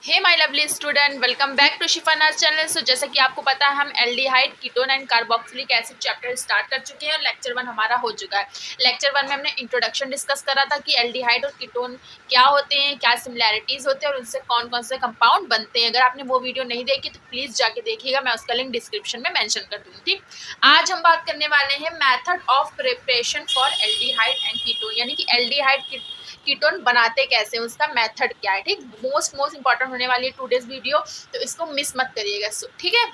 Hey my lovely student, welcome back to Shifanaz channel. So जैसा कि आपको पता है हम aldehyde, ketone and carboxylic acid chapter start कर चुके हैं और लेक्चर 1 हमारा हो चुका है। लेक्चर 1 में हमने इंट्रोडक्शन डिस्कस करा था कि एल्डिहाइड और कीटोन क्या होते हैं, क्या सिमिलैरिटीज़ होते हैं और उनसे कौन कौन से कंपाउंड बनते हैं। अगर आपने वो वीडियो नहीं देखी तो प्लीज़ जाके देखिएगा, मैं उसका लिंक डिस्क्रिप्शन में मैंशन कर दूँगी। ठीक, आज हम बात करने वाले हैं method of preparation for aldehyde and ketone, यानी कि एल्डिहाइड कीटोन बनाते कैसे हैं, उसका मेथड क्या है। ठीक, मोस्ट इंपॉर्टेंट होने वाली है टूडेज वीडियो, तो इसको मिस मत करिएगा। ठीक है,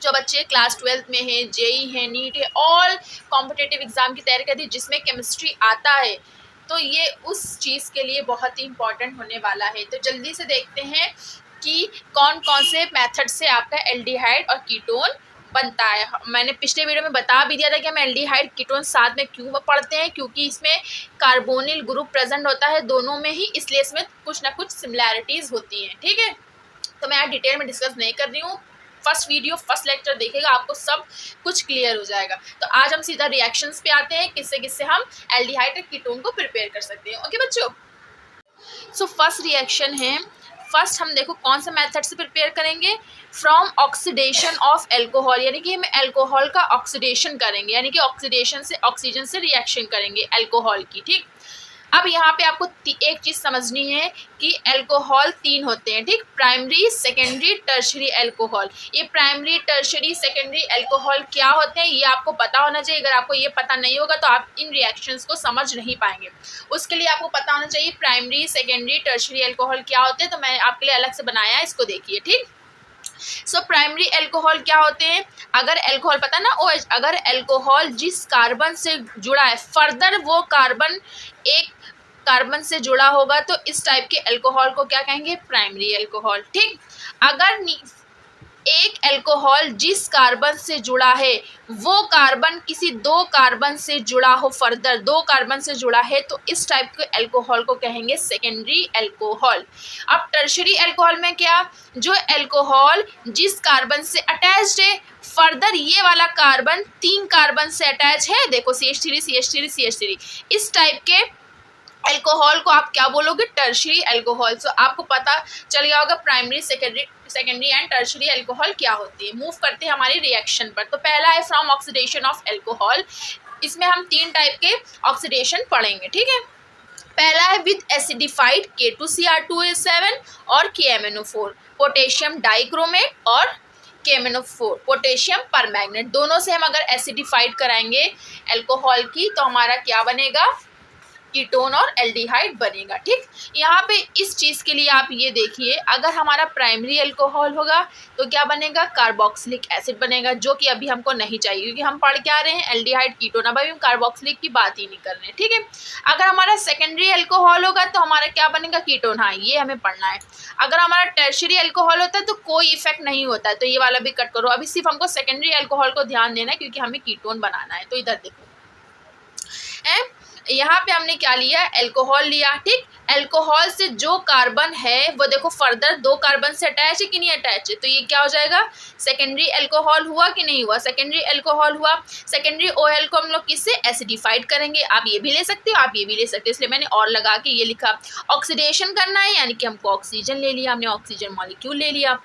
जो बच्चे क्लास 12 में हैं, जेई है, नीट है, ऑल कॉम्पिटिटिव एग्जाम की तैयारी करती है जिसमें केमिस्ट्री आता है, तो ये उस चीज़ के लिए बहुत ही इंपॉर्टेंट होने वाला है। तो जल्दी से देखते हैं कि कौन कौन से मेथड से आपका एल्डिहाइड और कीटोन बनता है। मैंने पिछले वीडियो में बता भी दिया था कि हम एल्डिहाइड कीटोन साथ में क्यों पढ़ते हैं, क्योंकि इसमें कार्बोनिल ग्रुप प्रेजेंट होता है दोनों में ही, इसलिए इसमें कुछ ना कुछ सिमिलैरिटीज़ होती हैं। ठीक है, तो मैं यहाँ डिटेल में डिस्कस नहीं कर रही हूँ। फर्स्ट लेक्चर देखिएगा, आपको सब कुछ क्लियर हो जाएगा। तो आज हम सीधा रिएक्शंस पे आते हैं, किससे किससे हम एल्डिहाइड और कीटोन को प्रिपेयर कर सकते हैं। ओके बच्चों, सो फर्स्ट रिएक्शन है, फर्स्ट हम देखो कौन सा मेथड से प्रिपेयर करेंगे, फ्रॉम ऑक्सीडेशन ऑफ एल्कोहल, यानी कि हम एल्कोहल का ऑक्सीडेशन करेंगे, यानी कि ऑक्सीडेशन से ऑक्सीजन से रिएक्शन करेंगे एल्कोहल की। ठीक, अब यहाँ पे आपको एक चीज़ समझनी है कि एल्कोहल 3 होते हैं। ठीक, प्राइमरी, सेकेंडरी, टर्शरी एल्कोहल। ये प्राइमरी, टर्शरी, सेकेंडरी एल्कोहल क्या होते हैं ये आपको पता होना चाहिए। अगर आपको ये पता नहीं होगा तो आप इन रिएक्शंस को समझ नहीं पाएंगे। उसके लिए आपको पता होना चाहिए प्राइमरी, सेकेंडरी, टर्शरी एल्कोहल क्या होते हैं। तो मैं आपके लिए अलग से बनाया है, इसको देखिए। ठीक, सो प्राइमरी एल्कोहल क्या होते हैं, अगर एल्कोहल पता ना OH, अगर एल्कोहल जिस कार्बन से जुड़ा है, फर्दर वो कार्बन एक कार्बन से जुड़ा होगा तो इस टाइप के एल्कोहल को क्या कहेंगे, प्राइमरी एल्कोहल। ठीक, अगर एक एल्कोहल जिस कार्बन से जुड़ा है वो कार्बन किसी 2 कार्बन से जुड़ा हो, फर्दर 2 कार्बन से जुड़ा है, तो इस टाइप के एल्कोहल को कहेंगे सेकेंडरी एल्कोहल। अब टर्शरी एल्कोहल में क्या, जो एल्कोहल जिस कार्बन से अटैच्ड है, फर्दर ये वाला कार्बन 3 कार्बन से अटैच है, देखो CH3 CH3 CH3, इस टाइप के एल्कोहल को आप क्या बोलोगे, टर्शरी एल्कोहल। सो आपको पता चल गया होगा primary, secondary and tertiary alcohol क्या होती है। मूव करते हैं हमारी रिएक्शन पर। तो पहला है फ्रॉम ऑक्सीडेशन ऑफ एल्कोहल, इसमें हम 3 टाइप के ऑक्सीडेशन पढ़ेंगे। ठीक है, पहला है विद एसिडिफाइड K2Cr2O7 और KMnO4, पोटेशियम डाइक्रोमेट और KMnO4, पोटेशियम परमैंगनेट, दोनों से हम अगर एसिडिफाइड कराएंगे एल्कोहल की तो हमारा क्या बनेगा, कीटोन और एल्डिहाइड बनेगा। ठीक, यहाँ पे इस चीज़ के लिए आप ये देखिए, अगर हमारा प्राइमरी अल्कोहल होगा तो क्या बनेगा, कार्बोक्सिलिक एसिड बनेगा, जो कि अभी हमको नहीं चाहिए क्योंकि हम पढ़ के आ रहे हैं एल्डिहाइड कीटोन, अब अभी हम कार्बोक्सिलिक की बात ही नहीं कर रहे हैं। ठीक है, अगर हमारा सेकेंडरी अल्कोहल होगा तो हमारा क्या बनेगा, कीटोन। हाँ, ये हमें पढ़ना है। अगर हमारा टर्शरी अल्कोहल होता है तो कोई इफेक्ट नहीं होता है, तो ये वाला भी कट करो। अभी सिर्फ हमको सेकेंडरी अल्कोहल को ध्यान देना है क्योंकि हमें कीटोन बनाना है। तो इधर देखो, यहाँ पे हमने क्या लिया, एल्कोहल लिया। ठीक, एल्कोहल से जो कार्बन है वो देखो फर्दर 2 कार्बन से अटैच है कि नहीं अटैच है, तो ये क्या हो जाएगा, सेकेंडरी एल्कोहल हुआ कि नहीं हुआ, सेकेंडरी एल्कोहल हुआ। सेकेंडरी OL को हम लोग किससे एसिडिफाइड करेंगे, आप ये भी ले सकते हो, आप ये भी ले सकते हो, इसलिए मैंने और लगा के ये लिखा। ऑक्सीडेशन करना है यानी कि हमको ऑक्सीजन ले लिया, हमने ऑक्सीजन मॉलिक्यूल ले लिया।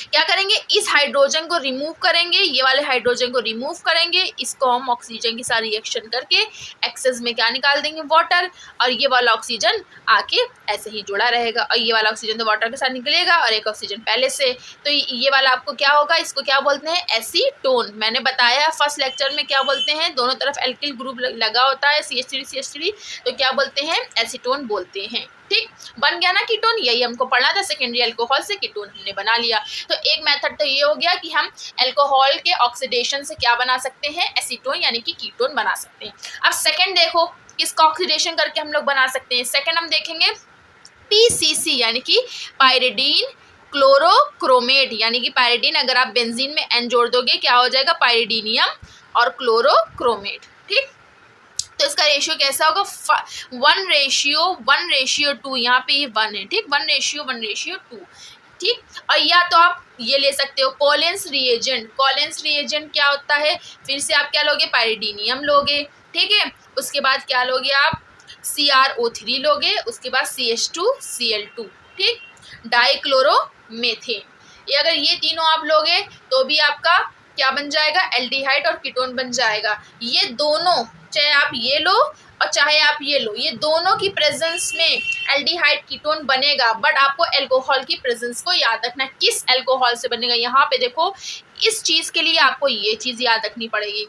क्या करेंगे, इस हाइड्रोजन को रिमूव करेंगे, ये वाले हाइड्रोजन को रिमूव करेंगे, इसको हम ऑक्सीजन के साथ रिएक्शन करके एक्सेस में क्या निकाल देंगे, वाटर, और ये वाला ऑक्सीजन आके ऐसे ही जुड़ा रहेगा, और ये वाला ऑक्सीजन तो वाटर के साथ निकलेगा और एक ऑक्सीजन पहले से, तो ये वाला आपको क्या होगा, इसको क्या बोलते हैं, एसीटोन। मैंने बताया फर्स्ट लेक्चर में क्या बोलते हैं, दोनों तरफ एल्किल ग्रुप लगा होता है CH3 तो क्या बोलते हैं, एसीटोन बोलते हैं। ठीक, बन गया ना कीटोन, यही हमको पढ़ना था, सेकेंडरी अल्कोहल से कीटोन हमने बना लिया। तो एक मेथड तो ये हो गया कि हम अल्कोहल के ऑक्सीडेशन से क्या बना सकते हैं, एसीटोन यानी कि कीटोन बना सकते हैं। अब सेकंड देखो, किसका ऑक्सीडेशन करके हम लोग बना सकते हैं, सेकंड हम देखेंगे PCC यानी कि पायरिडीन क्लोरोक्रोमेट, यानी कि पायरिडीन, अगर आप बेंजीन में N जोड़ दोगे क्या हो जाएगा, पायरिडीनियम और क्लोरोक्रोमेट। ठीक, तो इसका रेशियो कैसा होगा, 1:2, यहाँ पे ये 1 है। ठीक, 1:2। ठीक, और या तो आप ये ले सकते हो कोलेंस रिएजेंट क्या होता है, फिर से आप क्या लोगे, पायरिडीनियम लोगे। ठीक है, उसके बाद क्या लोगे आप, CrO3 लोगे, उसके बाद CH2Cl2। ठीक, डाइक्लोरोमेथेन। ये अगर ये तीनों आप लोगे तो भी आपका क्या बन जाएगा, एल्डिहाइड और कीटोन बन जाएगा। ये दोनों, चाहे आप ये लो और चाहे आप ये लो, ये दोनों की प्रेजेंस में एल्डिहाइड कीटोन बनेगा। बट आपको अल्कोहल की प्रेजेंस को याद रखना है, किस अल्कोहल से बनेगा। यहाँ पे देखो, इस चीज के लिए आपको ये चीज याद रखनी पड़ेगी,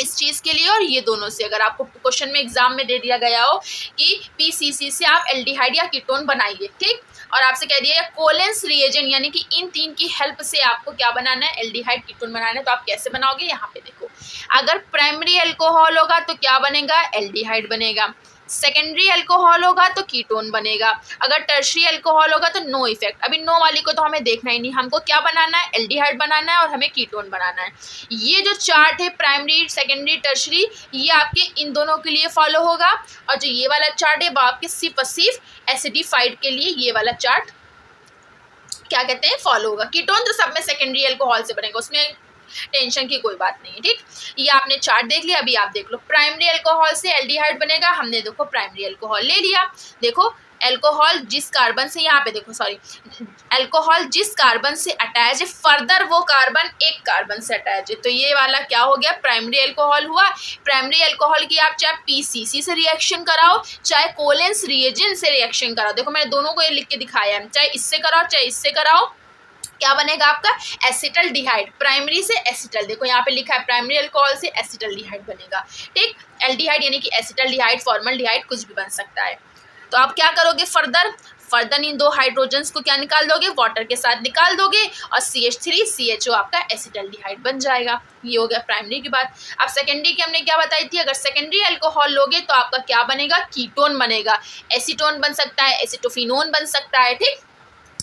इस चीज के लिए और ये दोनों से। अगर आपको क्वेश्चन में एग्जाम में दे दिया गया हो कि पीसीसी से आप एल्डिहाइड या कीटोन बनाइए, ठीक, और आपसे कह दिया कोलेंस रिएजेंट यानी कि इन तीन की हेल्प से आपको क्या बनाना है, एल्डिहाइड कीटोन बनाना है। तो आप कैसे बनाओगे, यहाँ पे देखो, अगर प्राइमरी अल्कोहल होगा तो क्या बनेगा, एल्डिहाइड बनेगा। सेकेंडरी अल्कोहल होगा तो कीटोन बनेगा। अगर टर्शरी अल्कोहल होगा तो नो इफेक्ट। अभी नो वाली को तो हमें देखना ही नहीं, हमको क्या बनाना है, एल्डिहाइड बनाना है और हमें कीटोन बनाना है। ये जो चार्ट है प्राइमरी, सेकेंडरी, टर्शरी, ये आपके इन दोनों के लिए फॉलो होगा। और जो ये वाला चार्ट है वो आपके सिर्फ और सिर्फ एसिडिफाइड के लिए ये वाला चार्ट क्या कहते हैं, फॉलो होगा। कीटोन तो सब में सेकेंडरी अल्कोहल से बनेगा, उसमें टेंशन की कोई बात नहीं है, ठीक। ये आपने चार्ट देख लिया, अभी आप देख लो प्राइमरी अल्कोहल से एल्डिहाइड बनेगा। हमने देखो प्राइमरी अल्कोहल ले लिया। देखो अल्कोहल जिस कार्बन से, यहाँ पे देखो सॉरी, अल्कोहल जिस कार्बन से अटैच है, फर्दर वो कार्बन एक कार्बन से अटैच है, तो ये वाला क्या हो गया, प्राइमरी अल्कोहल हुआ। प्राइमरी अल्कोहल की आप चाहे पीसीसी से रिएक्शन कराओ, चाहे कोलेंस रिएजेंट से रिएक्शन कराओ। देखो मैंने दोनों को ये लिख के दिखाया है, चाहे इससे कराओ चाहे इससे कराओ, क्या बनेगा आपका, एसिटल्डिहाइड। प्राइमरी से एसिटल, देखो यहाँ पे लिखा है प्राइमरी अल्कोहल से एसिटल्डिहाइड बनेगा, ठीक। एल्डिहाइड यानी कि एसिटल्डिहाइड, फॉर्मल्डिहाइड, कुछ भी बन सकता है। तो आप क्या करोगे, फर्दर इन दो हाइड्रोजन्स को क्या निकाल दोगे, वाटर के साथ निकाल दोगे और CH3 CHO आपका एसिटल्डिहाइड बन जाएगा। ये हो गया प्राइमरी की बात। अब सेकेंडरी की हमने क्या बताई थी, अगर सेकेंडरी अल्कोहल लोगे तो आपका क्या बनेगा, कीटोन बनेगा। एसीटोन बन सकता है, एसिटोफिनोन बन सकता है, ठीक।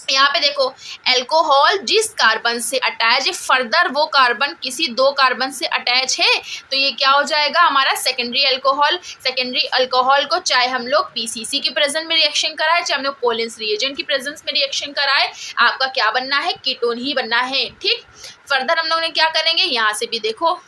यहाँ पे देखो, अल्कोहल जिस कार्बन से अटैच है, फर्दर वो कार्बन किसी दो कार्बन से अटैच है, तो ये क्या हो जाएगा हमारा सेकेंडरी अल्कोहल। सेकेंडरी अल्कोहल को चाहे हम लोग पीसीसी की प्रेजेंस में रिएक्शन कराए, चाहे हम लोग कोलेंस रिएजेंट की प्रेजेंस में रिएक्शन कराए, आपका क्या बनना है, कीटोन ही बनना है, ठीक। फर्दर हम लोग ने क्या करेंगे, यहाँ से भी देखो,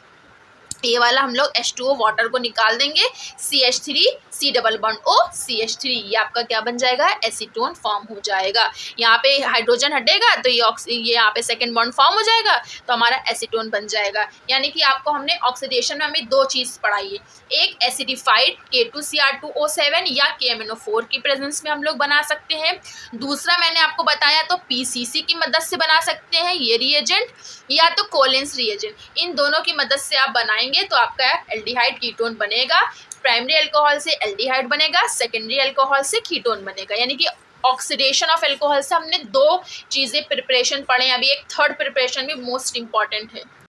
ये वाला हम लोग H2O वाटर को निकाल देंगे, CH3 C double bond O CH3, ये आपका क्या बन जाएगा, एसीटोन फॉर्म हो जाएगा। यहाँ पे हाइड्रोजन हटेगा तो ये यहाँ पे सेकंड बॉन्ड फॉर्म हो जाएगा, तो हमारा एसीटोन बन जाएगा। यानी कि आपको हमने ऑक्सीडेशन में हमें दो चीज़ पढ़ाई है, एक एसिडिफाइड K2Cr2O7 या KMnO4 की प्रेजेंस में हम लोग बना सकते हैं। दूसरा मैंने आपको बताया तो पीसीसी की मदद से बना सकते हैं ये रिएजेंट, या तो कोलेंस रिएजेंट, इन दोनों की मदद से आप बनाएंगे तो आपका एल्डिहाइड कीटोन बनेगा। प्राइमरी अल्कोहल से एल्डिहाइड बनेगा, सेकेंडरी अल्कोहल से कीटोन बनेगा। यानी कि ऑक्सीडेशन ऑफ अल्कोहल से हमने दो चीज़ें प्रिपरेशन पढ़े, अभी एक थर्ड प्रिपरेशन भी मोस्ट इंपॉर्टेंट है।